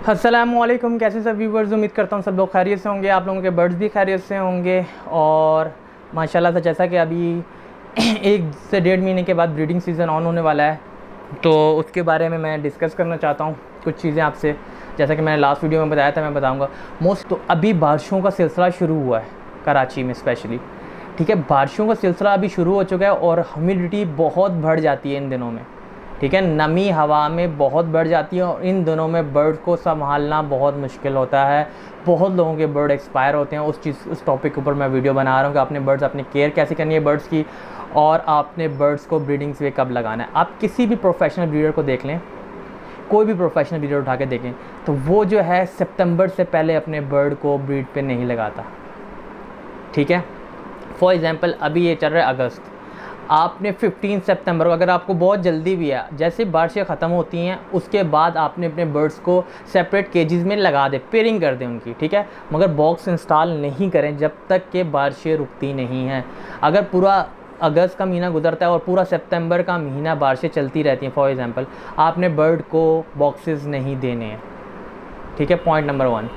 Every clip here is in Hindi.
अस्सलामुअलैकुम। कैसे सब व्यूवर्स, उम्मीद करता हूँ सब लोग खैरियत से होंगे, आप लोगों के बर्ड्स भी खैरियत से होंगे। और माशाल्लाह से जैसा कि अभी 1 से 1.5 महीने के बाद ब्रीडिंग सीज़न ऑन होने वाला है, तो उसके बारे में मैं डिस्कस करना चाहता हूँ कुछ चीज़ें आपसे। जैसा कि मैंने लास्ट वीडियो में बताया था, मैं बताऊँगा मोस्ट। तो अभी बारिशों का सिलसिला शुरू हुआ है कराची में स्पेशली, ठीक है। बारिशों का सिलसिला अभी शुरू हो चुका है और ह्यूमिडिटी बहुत बढ़ जाती है इन दिनों में, ठीक है। नमी हवा में बहुत बढ़ जाती है और इन दिनों में बर्ड को संभालना बहुत मुश्किल होता है। बहुत लोगों के बर्ड एक्सपायर होते हैं। उस टॉपिक के ऊपर मैं वीडियो बना रहा हूँ कि आपने बर्ड्स, अपनी केयर कैसे करनी है बर्ड्स की, और आपने बर्ड्स को ब्रीडिंग से कब लगाना है। आप किसी भी प्रोफेशनल ब्रीडर को देख लें, कोई भी प्रोफेशनल ब्रीडर उठा के देखें, तो वो जो है सितंबर से पहले अपने बर्ड को ब्रीड पे नहीं लगाता, ठीक है। फॉर एग्ज़ाम्पल अभी ये चल रहा है अगस्त, आपने 15 सितंबर को, अगर आपको बहुत जल्दी भी है, जैसे बारिशें ख़त्म होती हैं उसके बाद आपने अपने बर्ड्स को सेपरेट केजेस में लगा दें, पेयरिंग कर दें उनकी, ठीक है। मगर बॉक्स इंस्टॉल नहीं करें जब तक कि बारिशें रुकती नहीं हैं। अगर पूरा अगस्त का महीना गुजरता है और पूरा सितंबर का महीना बारिशें चलती रहती हैं, फॉर एग्ज़ाम्पल, आपने बर्ड को बॉक्सेस नहीं देने हैं, ठीक है। पॉइंट नंबर 1,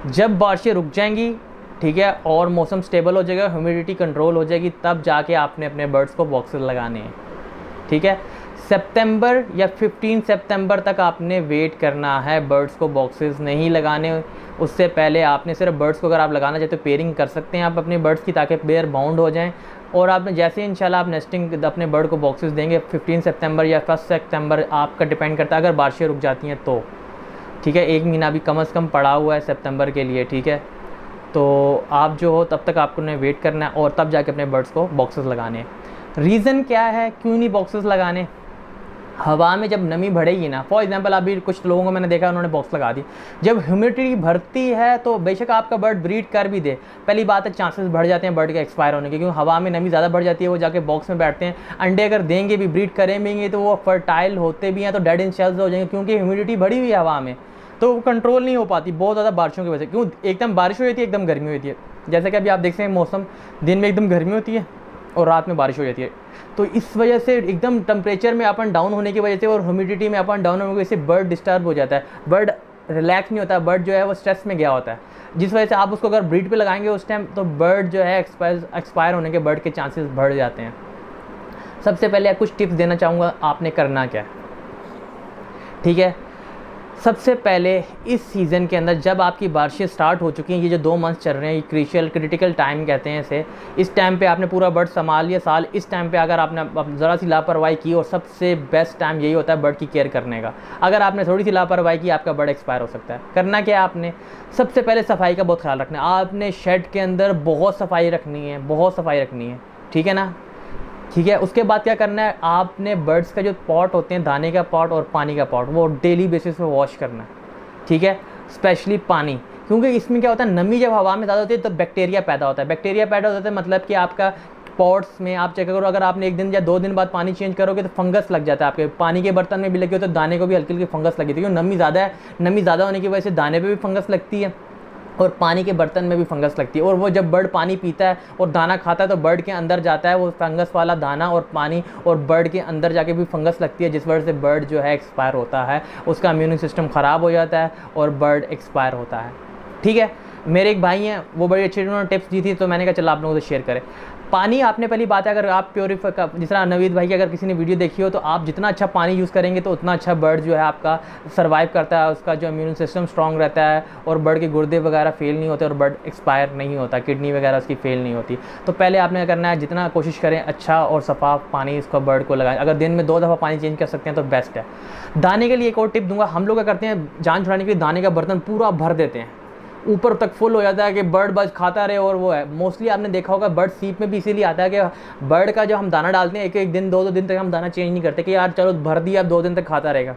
जब बारिशें रुक जाएंगी, ठीक है, और मौसम स्टेबल हो जाएगा, ह्यूमिडिटी कंट्रोल हो जाएगी, तब जाके आपने अपने बर्ड्स को बॉक्सेस लगाने हैं, ठीक है। सितंबर या 15 सितंबर तक आपने वेट करना है, बर्ड्स को बॉक्सेस नहीं लगाने। उससे पहले आपने सिर्फ बर्ड्स को, अगर आप लगाना चाहते तो पेयरिंग कर सकते हैं आप अपने बर्ड्स की, ताकि पेयर बाउंड हो जाएं। और आपने जैसे इंशाल्लाह आप नेस्टिंग अपने बर्ड को बॉक्सेस देंगे 15 सितंबर या 1 सितंबर, आपका डिपेंड करता है अगर बारिशें रुक जाती हैं तो, ठीक है। 1 महीना भी कम से कम पड़ा हुआ है सितंबर के लिए, ठीक है। तो आप जो हो तब तक आपको ने वेट करना है और तब जाके अपने बर्ड्स को बॉक्सेस लगाने हैं। रीज़न क्या है क्यों नहीं बॉक्सेस लगाने? हवा में जब नमी बढ़ेगी ना, फॉर एग्जांपल अभी कुछ लोगों को मैंने देखा उन्होंने बॉक्स लगा दी, जब ह्यूमिडिटी बढ़ती है तो बेशक आपका बर्ड ब्रीड कर भी दे, पहली बात है चांसेस बढ़ जाते हैं बर्ड के एक्सपायर होने के, क्योंकि हवा में नमी ज़्यादा बढ़ जाती है, वो जाके बॉक्स में बैठते हैं। अंडे अगर देंगे भी, ब्रीड करेंगे तो वो फर्टाइल होते भी हैं तो डेड इन शेल्स हो जाएंगे, क्योंकि ह्यूमिडिटी बढ़ी हुई है हवा में, तो वो कंट्रोल नहीं हो पाती बहुत ज़्यादा बारिशों की वजह से। क्यों? एकदम बारिश हो जाती है, एकदम गर्मी होती है। जैसे कि अभी आप देख सकते हैं मौसम, दिन में एकदम गर्मी होती है और रात में बारिश हो जाती है। तो इस वजह से एकदम टेम्परेचर में अप एंड डाउन होने की वजह से और ह्यूमिडिटी में अप एंड डाउन होने की वजह से बर्ड डिस्टर्ब हो जाता है, बर्ड रिलैक्स नहीं होता, बर्ड जो है वो स्ट्रेस में गया होता है, जिस वजह से आप उसको अगर ब्रीड पे लगाएंगे उस टाइम, तो बर्ड जो है एक्सपायर होने के बर्ड के चांसेस बढ़ जाते हैं। सबसे पहले कुछ टिप्स देना चाहूँगा, आपने करना क्या है, ठीक है। सबसे पहले इस सीज़न के अंदर जब आपकी बारिशें स्टार्ट हो चुकी हैं, ये जो 2 मंथ चल रहे हैं, ये क्रिटिकल टाइम कहते हैं इसे, इस टाइम पे आपने पूरा बर्ड संभाल लिया साल। इस टाइम पे अगर आपने ज़रा सी लापरवाही की, और सबसे बेस्ट टाइम यही होता है बर्ड की केयर करने का, अगर आपने थोड़ी सी लापरवाही की आपका बर्ड एक्सपायर हो सकता है। करना क्या है आपने? सबसे पहले सफाई का बहुत ख्याल रखना है। आपने शेड के अंदर बहुत सफाई रखनी है, बहुत सफाई रखनी है, ठीक है ना, ठीक है। उसके बाद क्या करना है, आपने बर्ड्स का जो पॉट होते हैं, दाने का पॉट और पानी का पॉट, वो डेली बेसिस पे वॉश करना है, ठीक है। स्पेशली पानी, क्योंकि इसमें क्या होता है, नमी जब हवा में ज़्यादा होती है तो बैक्टीरिया पैदा होता है। बैक्टीरिया पैदा होता है मतलब कि आपका पॉट्स में आप चेक करो, अगर आपने 1 दिन या 2 दिन बाद पानी चेंज करोगे तो फंगस लग जाता है आपके पानी के बर्तन में भी लगी हो, तो दाने को भी हल्की हल्की फंगस लगी थी, क्योंकि नमी ज़्यादा है। नमी ज़्यादा होने की वजह से दाने पे भी फंगस लगती है और पानी के बर्तन में भी फंगस लगती है। और वो जब बर्ड पानी पीता है और दाना खाता है तो बर्ड के अंदर जाता है वो फंगस वाला दाना और पानी, और बर्ड के अंदर जाके भी फंगस लगती है, जिस वजह से बर्ड जो है एक्सपायर होता है, उसका इम्यून सिस्टम ख़राब हो जाता है और बर्ड एक्सपायर होता है, ठीक है। मेरे एक भाई हैं, वो बड़ी अच्छी उन्होंने टिप्स दी थी, तो मैंने कहा चलो आप लोगों से शेयर करें। पानी आपने पहली बात है, अगर आप प्योरीफाई का, जिस तरह नवीद भाई की अगर किसी ने वीडियो देखी हो, तो आप जितना अच्छा पानी यूज़ करेंगे तो उतना अच्छा बर्ड जो है आपका सर्वाइव करता है, उसका जो इम्यून सिस्टम स्ट्रॉन्ग रहता है और बर्ड के गुर्दे वगैरह फेल नहीं होते और बर्ड एक्सपायर नहीं होता, किडनी वगैरह उसकी फेल नहीं होती। तो पहले आपने करना है, जितना कोशिश करें अच्छा और सफा पानी इसको बर्ड को लगाएं। अगर दिन में 2 दफ़ा पानी चेंज कर सकते हैं तो बेस्ट है। दाने के लिए एक और टिप दूंगा, हम लोग क्या करते हैं, जान छुड़ाने के लिए दाने का बर्तन पूरा भर देते हैं, ऊपर तक फुल हो जाता है कि बर्ड बस खाता रहे, और वो है मोस्टली आपने देखा होगा बर्ड सीप में भी इसीलिए आता है कि बर्ड का जो हम दाना डालते हैं, एक दिन 2 दिन तक हम दाना चेंज नहीं करते कि यार चलो भर दिया अब 2 दिन तक खाता रहेगा।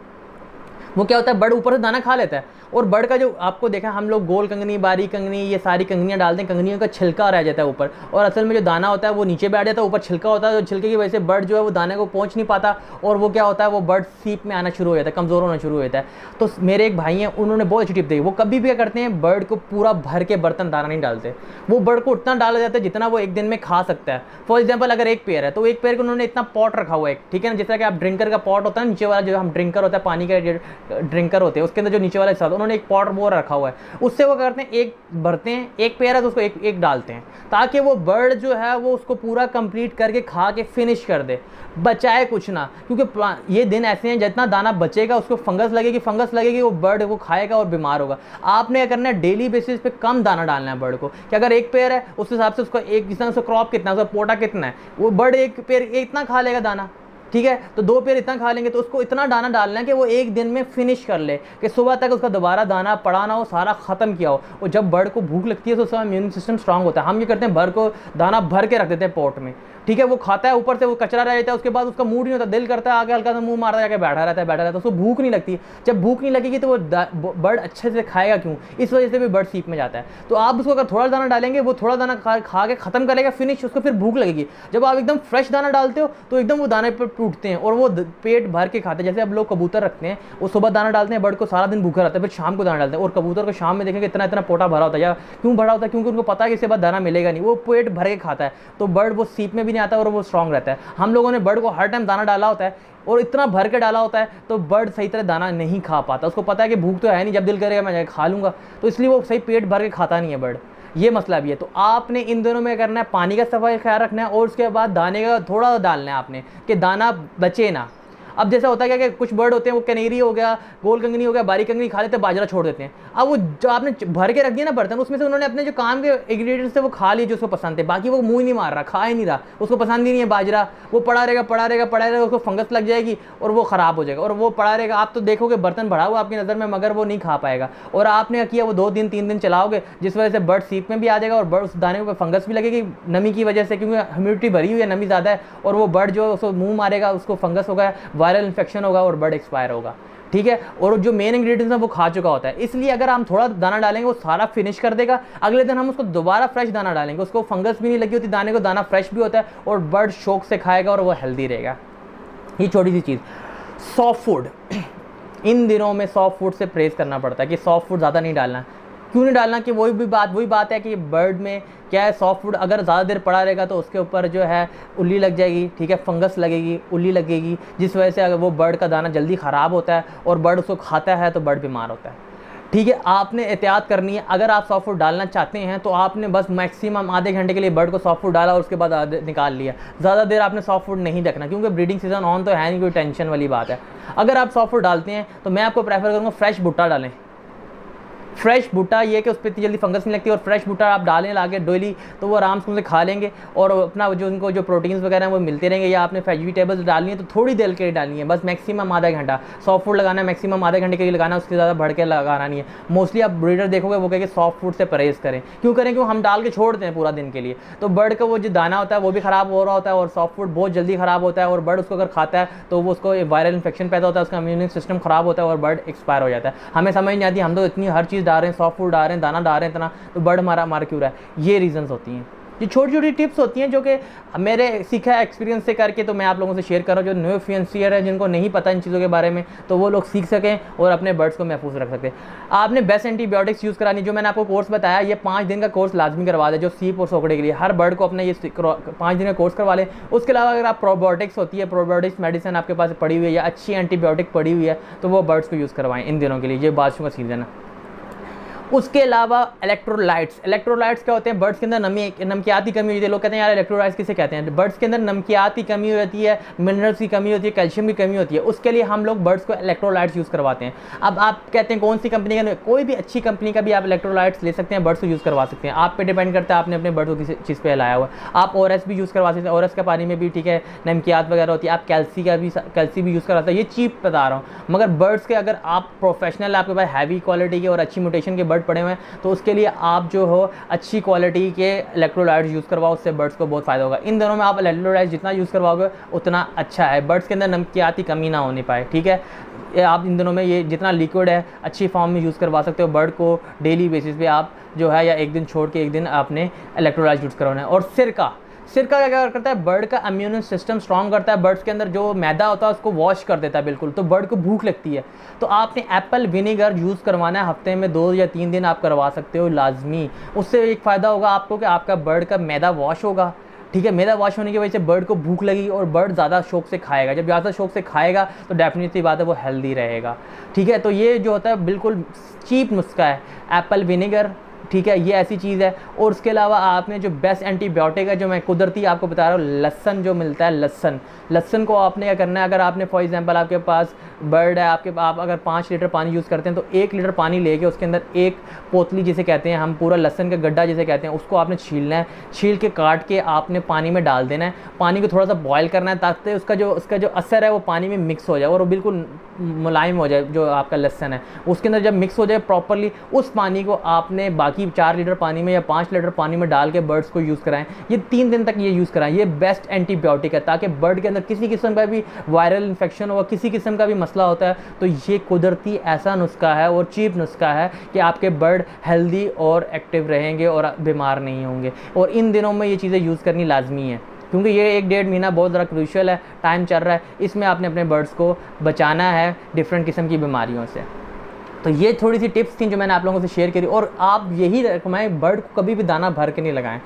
वो क्या होता है, बर्ड ऊपर से दाना खा लेता है, और बर्ड का जो आपको देखा, हम लोग गोल कंगनी, बारीक कंगनी, ये सारी कंगनियाँ डालते हैं, कंगनियों का छिलका रह जाता है ऊपर, और असल में जो दाना होता है वो नीचे बैठ जाता है, ऊपर छिलका होता है, तो छिलके की वजह से बर्ड जो है वो दाने को पहुँच नहीं पाता, और वो क्या होता है, वो बर्ड सीप में आना शुरू हो जाता है, कमज़ोर होना शुरू हो जाता है। तो मेरे एक भाई हैं, उन्होंने बहुत अच्छी टिप दी, वो कभी भी क्या करते हैं, बर्ड को पूरा भर के बर्तन दाना नहीं डालते, वो बर्ड को उतना डाला जाता है जितना वो एक दिन में खा सकता है। फॉर एग्जाम्पल अगर 1 पेयर है तो 1 पेयर को उन्होंने इतना पॉट रखा हुआ है, ठीक है ना, जैसा कि आप ड्रिंकर का पॉट होता है नीचे वाला, जो हम ड्रिंकर होता है पानी का ड्रिंकर होते हैं उसके अंदर जो नीचे वाला हिस्सा होता है, उन्होंने एक पॉट बोर रखा हुआ है, उससे वो करते हैं एक भरते हैं, एक पेयर है तो उसको एक एक डालते हैं, ताकि वो बर्ड जो है वो उसको पूरा कंप्लीट करके खा के फिनिश कर दे, बचाए कुछ ना। क्योंकि ये दिन ऐसे हैं जितना दाना बचेगा उसको फंगस लगेगी, वो बर्ड को खाएगा और बीमार होगा। आपने क्या करना है, डेली बेसिस पे कम दाना डालना है बर्ड को, कि अगर एक पेयर है उस हिसाब से उसको एक, जितना उसका क्रॉप कितना है, उसका पोटा कितना है, वो बर्ड एक पेयर इतना खा लेगा दाना, ठीक है, तो 2 पेयर इतना खा लेंगे, तो उसको इतना दाना डालना है कि वो एक दिन में फिनिश कर ले, कि सुबह तक उसका दोबारा दाना पड़ा ना हो, सारा खत्म किया हो। और जब बर्ड को भूख लगती है तो उसका इम्यून सिस्टम स्ट्रांग होता है। हम ये करते हैं, बर्ड को दाना भर के रख देते हैं पॉट में, ठीक है, वो खाता है, ऊपर से वो कचरा रह जाता है, उसके बाद उसका मूड नहीं होता, दिल करता है आगे हल्का सा मुंह मारता जाके बैठा रहता है, उसको भूख नहीं लगती। जब भूख नहीं लगेगी तो वो बर्ड अच्छे से खाएगा क्यों, इस वजह से भी बर्ड सीप में जाता है। तो आप उसको अगर थोड़ा दाना डालेंगे, वो थोड़ा दाना खा के खत्म करेगा फिनिश, उसको फिर भूख लगेगी। जब आप एकदम फ्रेश दाना डालते हो तो एकदम वो दाने पर टूटते हैं और वो पेट भर के खाते हैं। जैसे अब लोग कबूतर रखते हैं, वो सुबह दाना डालते हैं, बर्ड को सारा दिन भूखा रहता है, फिर शाम को दाना डालते हैं, और कबूतर को शाम में देखेंगे इतना पोटा भरा होता है। या क्यों भरा होता है, क्योंकि उनको पता है कि इसके बाद दाना मिलेगा नहीं, वो पेट भर के खाता है, तो बर्ड वो सीप में भी नहीं आता और वो स्ट्रांग रहता है। हम लोगों ने बर्ड को हर टाइम दाना डाला होता है और इतना भर के डाला होता है, तो बर्ड सही तरह दाना नहीं खा पाता। उसको पता है कि भूख तो है नहीं, जब दिल करेगा मैं जाके खा लूँगा, तो इसलिए वो सही पेट भर के खाता नहीं है बर्ड। ये मसला भी है। तो आपने इन दोनों में करना है, पानी का सफाई ख्याल रखना है, और उसके बाद दाने का थोड़ा डालना है आपने, कि दाना बचे ना। अब जैसा होता है कि कुछ बर्ड होते हैं, वो कैनेरी हो गया, गोल कंगनी हो गया, बारीक कंगनी खा लेते हैं, बाजरा छोड़ देते हैं। अब वो जो आपने भर के रख दिया ना बर्तन, उसमें से उन्होंने अपने जो काम के इंग्रेडिएंट्स थे वो खा लिए जो उसको पसंद थे, बाकी वो मुंह नहीं मार रहा, खा ही नहीं रहा, उसको पसंद ही नहीं है बाजरा, वो पड़ा रहेगा, उसको फंगस लग जाएगी और वो ख़राब हो जाएगा, और वो पड़ा रहेगा। आप तो देखोगे बर्तन भरा हुआ आपकी नज़र में, मगर वो नहीं खा पाएगा। और आपने किया वो 2 दिन 3 दिन चलाओगे, जिस वजह से बर्ड सीप में भी आ जाएगा और बर्ड उस दाने पर फंगस भी लगेगी नमी की वजह से, क्योंकि ह्यूमिडिटी भरी हुई है, नमी ज़्यादा है, और वो बर्ड जो उसको मुँह मारेगा उसको फंगस होगा, वायरल इन्फेक्शन होगा और बर्ड एक्सपायर होगा, ठीक है। और जो मेन इंग्रेडिएंट्स है वो खा चुका होता है। इसलिए अगर हम थोड़ा दाना डालेंगे वो सारा फिनिश कर देगा, अगले दिन हम उसको दोबारा फ्रेश दाना डालेंगे, उसको फंगस भी नहीं लगी होती दाने को, दाना फ्रेश भी होता है और बर्ड शौक से खाएगा और वो हेल्दी रहेगा। ये छोटी सी चीज़। सॉफ्ट फूड, इन दिनों में सॉफ्ट फूड से परहेज़ करना पड़ता है कि सॉफ्ट फूड ज़्यादा नहीं डालना। क्यों नहीं डालना, कि वही बात है कि बर्ड में क्या है, सॉफ्ट फूड अगर ज़्यादा देर पड़ा रहेगा तो उसके ऊपर जो है उल्ली लग जाएगी, ठीक है, फंगस लगेगी, उल्ली लगेगी, जिस वजह से अगर वो बर्ड का दाना जल्दी ख़राब होता है और बर्ड उसको खाता है तो बर्ड बीमार होता है, ठीक है। आपने एहतियात करनी है। अगर आप सॉफ्ट फूड डालना चाहते हैं तो आपने बस मैक्सिमम आधे घंटे के लिए बर्ड को सॉफ्ट फूड डाला और उसके बाद निकाल लिया। ज़्यादा देर आपने सॉफ्ट फूड नहीं रखना, क्योंकि ब्रीडिंग सीजन ऑन तो है नहीं, कोई टेंशन वाली बात है। अगर आप सॉफ्ट फूड डालते हैं तो मैं आपको प्रेफर करूँगा फ्रेश भुट्टा डालें। फ्रेश भुट्टा ये कि उस पर इतनी जल्दी फंगस नहीं लगती, और फ्रेश भुट्टा आप डालें लाके डेली, तो वो आराम से उनसे खा लेंगे और अपना जो उनको जो प्रोटीन्स वगैरह हैं वो मिलते रहेंगे। या आपने वेजिटेबल्स डालनी है तो थोड़ी देर के लिए डालनी है, बस मैक्सिमम आधा घंटा। सॉफ्ट फूड लगाना है मैक्सिमम आधे घंटे के लिए लगाना है, उसके ज़्यादा बढ़ के लगाना नहीं है। मोस्टली आप ब्रीडर देखोगे वो कहेंगे सॉफ्ट फूड से परहेज़ करें। क्यों करें, क्यों हम डाल के छोड़ते हैं पूरा दिन के लिए, तो बर्ड का वो जो दाना होता है वो भी ख़राब हो रहा होता है और सॉफ्ट फूड बहुत जल्दी ख़राब होता है, और बर्ड उसको अगर खाता है तो वो उसको वायरल इन्फेक्शन पैदा होता है, उसका इम्यून सिस्टम ख़राब होता है और बर्ड एक्सपायर हो जाता है। हमें समझ नहीं आती, हम तो इतनी हर चीज़ डाल रहे हैं, सॉफ्ट फूड डाल रहे हैं, दाना डाल रहे हैं इतना, तो बर्ड मार क्यों रहा है। ये रीजंस होती हैं, ये छोटी छोटी टिप्स होती हैं जो कि मेरे सीखा है एक्सपीरियंस से करके, तो मैं आप लोगों से शेयर कर रहा हूँ। जो न्यू फेंसियर है, जिनको नहीं पता इन चीज़ों के बारे में, तो वो लोग सीख सकें और अपने बर्ड्स को महफूज रख सकें। आपने बेस्ट एंटीबायोटिक्स यूज़ करानी, जो मैंने आपको कोर्स बताया, ये 5 दिन का कोर्स लाजमी करवा दें, जो सीप और सोकड़े के लिए। हर बर्ड को अपने ये 5 दिन का कोर्स करवा लें। उसके अलावा अगर आप प्रोबायोटिक्स होती है, प्रोबायोटिक्स मेडिसिन आपके पास पड़ी हुई है या अच्छी एंटीबायोटिक पड़ी हुई है, तो वो बर्ड्स को यूज़ करवाएं इन दिनों के लिए, ये बारिशों का सीज़न है। उसके अलावा इलेक्ट्रोलाइट्स क्या होते हैं, बर्ड्स के अंदर नमकियात की कमी होती है। लोग कहते हैं यार इलेक्ट्रोलाइट्स किसे कहते हैं, बर्ड्स के अंदर नमकियात की कमी होती है, मिनरल्स की कमी होती है, कैल्शियम की कमी होती है। उसके लिए हम लोग बर्ड्स को इलेक्ट्रोलाइट्स यूज़ करवाते हैं। अब आप कहते हैं कौन सी कंपनी का, कोई भी अच्छी कंपनी का भी आप इलेक्ट्रोलाइट्स ले सकते हैं, बर्ड्स को यूज़ करवा सकते हैं। आप पे डिपेंड करता है आपने अपने बर्ड को किस चीज़ पर लाया हुआ है। आप ORS भी यूज़ करवा सकते हैं, ORS का पानी में भी ठीक है नमकियात वगैरह होती है। आप कैल्सी भी यूज़ करवाते हैं, ये चीप बता रहा हूँ। मगर बर्ड्स के अगर आप प्रोफेशनल, आपके पास हैवी क्वालिटी के और अच्छी म्यूटेशन के बर्ड पड़े हुए हैं, तो उसके लिए आप जो हो अच्छी क्वालिटी के इलेक्ट्रोलाइट्स यूज़ करवाओ, उससे बर्ड्स को बहुत फ़ायदा होगा। इन दोनों में आप इलेक्ट्रोलाइट्स जितना यूज़ करवाओगे उतना अच्छा है, बर्ड्स के अंदर नमकियात की कमी ना होने पाए, ठीक है। आप इन दिनों में ये जितना लिक्विड है अच्छी फॉर्म में यूज़ करवा सकते हो। बर्ड को डेली बेसिस पे आप जो है, या एक दिन छोड़ के एक दिन आपने इलेक्ट्रोलाइट्स यूज़ करवाना है। और सिरका क्या करता है, बर्ड का इम्यून सिस्टम स्ट्रॉन्ग करता है। बर्ड्स के अंदर जो मैदा होता है उसको वॉश कर देता है बिल्कुल, तो बर्ड को भूख लगती है। तो आपने एप्पल विनेगर यूज़ करवाना है, हफ्ते में 2 या 3 दिन आप करवा सकते हो लाजमी। उससे एक फ़ायदा होगा आपको कि आपका बर्ड का मैदा वॉश होगा, ठीक है। मैदा वॉश होने की वजह से बर्ड को भूख लगी और बर्ड ज़्यादा शौक से खाएगा। जब ज़्यादा शौक से खाएगा तो डेफिनेटली बात है वो हेल्दी रहेगा, ठीक है। तो ये जो होता है बिल्कुल चीप नुस्खा है, एप्पल विनेगर, ठीक है, ये ऐसी चीज़ है। और उसके अलावा आपने जो बेस्ट एंटीबायोटिक है जो मैं कुदरती आपको बता रहा हूँ, लहसन जो मिलता है, लहसन को आपने क्या करना है, अगर आपने फॉर एग्जांपल आपके पास बर्ड है, आप अगर 5 लीटर पानी यूज़ करते हैं तो 1 लीटर पानी लेके उसके अंदर एक पोतली जिसे कहते हैं हम, पूरा लहसन का गड्ढा जिसे कहते हैं, उसको आपने छीलना है, छील के काट के आपने पानी में डाल देना है। पानी को थोड़ा सा बॉयल करना है ताकि उसका जो असर है वो पानी में मिक्स हो जाए और वो बिल्कुल मुलायम हो जाए। जो आपका लहसन है उसके अंदर जब मिक्स हो जाए प्रॉपरली, उस पानी को आपने बाकी 4 लीटर पानी में या 5 लीटर पानी में डाल के बर्ड्स को यूज़ कराएं। ये 3 दिन तक ये यूज़ कराएं। ये बेस्ट एंटीबायोटिक है, ताकि बर्ड के अंदर किसी किस्म का भी वायरल इन्फेक्शन हो, किसी किस्म का भी मसला होता है तो ये कुदरती ऐसा नुस्खा है और चीप नुस्खा है कि आपके बर्ड हेल्दी और एक्टिव रहेंगे और बीमार नहीं होंगे। और इन दिनों में ये चीज़ें यूज़ करनी लाजमी है, क्योंकि ये 1-1.5 महीना बहुत ज़्यादा क्रूशियल है, टाइम चल रहा है, इसमें आपने अपने बर्ड्स को बचाना है डिफरेंट किस्म की बीमारियों से। तो ये थोड़ी सी टिप्स थी जो मैंने आप लोगों से शेयर करी। और आप यही रकमाएं, बर्ड को कभी भी दाना भर के नहीं लगाएं।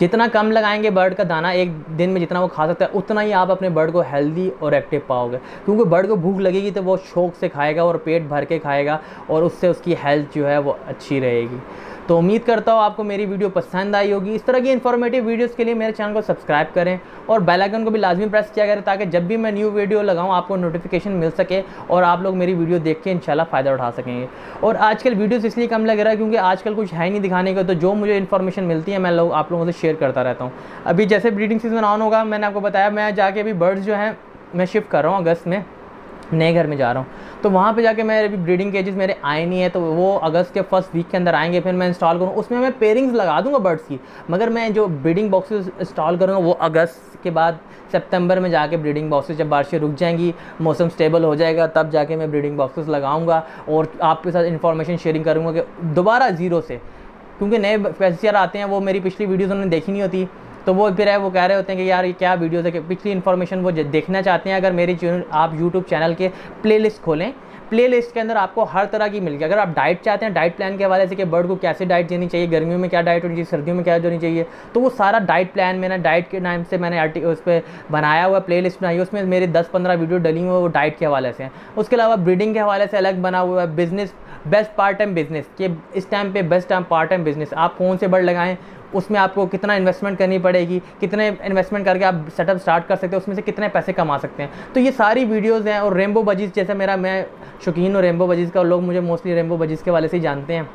जितना कम लगाएंगे बर्ड का दाना एक दिन में, जितना वो खा सकता है, उतना ही आप अपने बर्ड को हेल्दी और एक्टिव पाओगे। क्योंकि बर्ड को भूख लगेगी तो वो शौक से खाएगा और पेट भर के खाएगा और उससे उसकी हेल्थ जो है वो अच्छी रहेगी। तो उम्मीद करता हूँ आपको मेरी वीडियो पसंद आई होगी। इस तरह की इन्फॉर्मेटिव वीडियोस के लिए मेरे चैनल को सब्सक्राइब करें और बेल आइकन को भी लाजमी प्रेस किया करें, ताकि जब भी मैं न्यू वीडियो लगाऊँ आपको नोटिफिकेशन मिल सके और आप लोग मेरी वीडियो देख के इंशाल्लाह फ़ायदा उठा सकेंगे। और आजकल वीडियोस इसलिए कम लग रहा है क्योंकि आजकल कुछ है नहीं दिखाने का, तो जो मुझे इन्फॉर्मेशन मिलती है मैं आप लोगों से शेयर करता रहता हूँ। अभी जैसे ब्रीडिंग सीजन ऑन होगा, मैंने आपको बताया मैं जाके अभी बर्ड्स जो हैं मैं शिफ्ट कर रहा हूँ, अगस्त में नए घर में जा रहा हूँ। तो वहाँ पे जाके मैं अभी ब्रीडिंग केजेस मेरे आए नहीं है, तो वो अगस्त के फर्स्ट वीक के अंदर आएंगे। फिर मैं इंस्टॉल करूँ, उसमें मैं पेयरिंग्स लगा दूंगा बर्ड्स की, मगर मैं जो ब्रीडिंग बॉक्सेस इंस्टॉल करूँगा वो अगस्त के बाद सितंबर में जाके ब्रीडिंग बॉक्सेस, जब बारिशें रुक जाएंगी, मौसम स्टेबल हो जाएगा, तब जाके मैं ब्रीडिंग बॉक्सेस लगाऊंगा और आपके साथ इन्फॉर्मेशन शेयरिंग करूँगा कि दोबारा ज़ीरो से, क्योंकि नए पेशियर आते हैं वो मेरी पिछली वीडियोज़ उन्होंने देखी नहीं होती, तो वो फिर है वो कह रहे होते हैं कि यार ये क्या वीडियोज़ है, कि पिछली इन्फॉर्मेशन वो देखना चाहते हैं। अगर मेरी आप यूट्यूब चैनल के प्लेलिस्ट खोलें, प्लेलिस्ट के अंदर आपको हर तरह की मिल गई। अगर आप डाइट चाहते हैं, डाइट प्लान के हवाले से कि बर्ड को कैसे डाइट देनी चाहिए, गर्मियों में क्या डाइट होनी चाहिए, सर्दियों में क्या होनी चाहिए, तो वो सारा डाइट प्लान मैंने डाइट के नाम से मैंने उस पर बनाया हुआ प्लेलिस्ट बनाई है। उसमें मेरे 10-15 वीडियो डली हुई है वो डाइट के हवाले से हैं। उसके अलावा ब्रीडिंग के हवाले से अलग बना हुआ है, business best part time business के इस टाइम पे best time part time business, आप कौन से बर्ड लगाएं, उसमें आपको कितना इन्वेस्टमेंट करनी पड़ेगी, कितने इन्वेस्टमेंट करके आप सेटअप स्टार्ट कर सकते हैं, उसमें से कितने पैसे कमा सकते हैं। तो ये सारी वीडियोज़ हैं। और रेनबो बजीज़ जैसे मैं शौकीन हूँ रेनबो बजीज़ का, और लोग मुझे मोस्टली रेनबो बजीज़ के वाले से ही जानते हैं,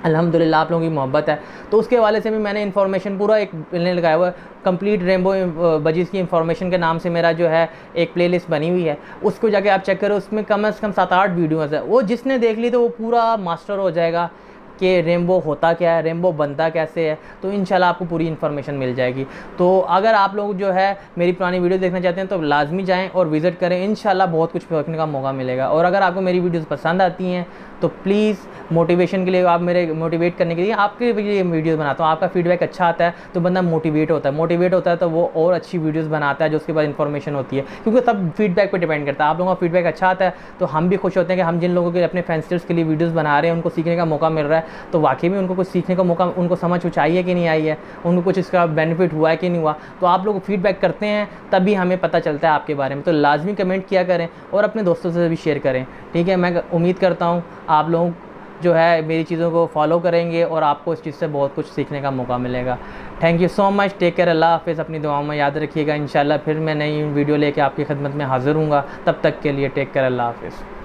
अल्हम्दुलिल्लाह आप लोगों की मोहब्बत है। तो उसके हवाले से भी मैंने इन्फॉर्मेशन पूरा एक मैंने लगाया हुआ है, कंप्लीट रेनबो बजीज़ की इन्फॉर्मेशन के नाम से मेरा जो है एक प्लेलिस्ट बनी हुई है, उसको जाके आप चेक करो। उसमें कम से कम 7-8 वीडियोज़ है, वो जिसने देख ली तो वो पूरा मास्टर हो जाएगा कि रेनबो होता क्या है, रेनबो बनता कैसे है, तो इंशाल्लाह आपको पूरी इन्फॉर्मेशन मिल जाएगी। तो अगर आप लोग जो है मेरी पुरानी वीडियो देखना चाहते हैं तो लाजमी जाएं और विज़िट करें, इंशाल्लाह बहुत कुछ सीखने का मौका मिलेगा। और अगर आपको मेरी वीडियोस पसंद आती हैं तो प्लीज़ मोटिवेशन के लिए, आप मेरे मोटिवेट करने के लिए आपके लिए वीडियोस बनाता हूँ, आपका फीडबैक अच्छा आता है तो बंदा मोटिवेट होता है तो वो और अच्छी वीडियोस बनाता है जो उसके बाद इन्फॉर्मेशन होती है, क्योंकि सब फीडबैक पे डिपेंड करता है। आप लोगों का फीडबैक अच्छा आता है तो हम भी खुश होते हैं कि हम जिन लोगों के अपने फैंस्टर्स के लिए वीडियोज़ बना रहे हैं उनको सीखने का मौका मिल रहा है, तो वाकई में उनको कुछ सीखने का मौका, उनको समझ कुछ आई है कि नहीं आई है, उनको कुछ इसका बेनिफिट हुआ है कि नहीं हुआ। तो आप लोग फीडबैक करते हैं तभी हमें पता चलता है आपके बारे में, तो लाजमी कमेंट किया करें और अपने दोस्तों से भी शेयर करें, ठीक है। मैं उम्मीद करता हूँ आप लोग जो है मेरी चीज़ों को फॉलो करेंगे और आपको इस चीज़ से बहुत कुछ सीखने का मौका मिलेगा। Thank you so much, take care, अल्लाह हाफ़िज़, अपनी दुआओं में याद रखिएगा। इंशाल्लाह फिर मैं नई वीडियो लेके आपकी खिदमत में हाज़िर हूँगा, तब तक के लिए टेक केयर, अल्लाह हाफ़िज़।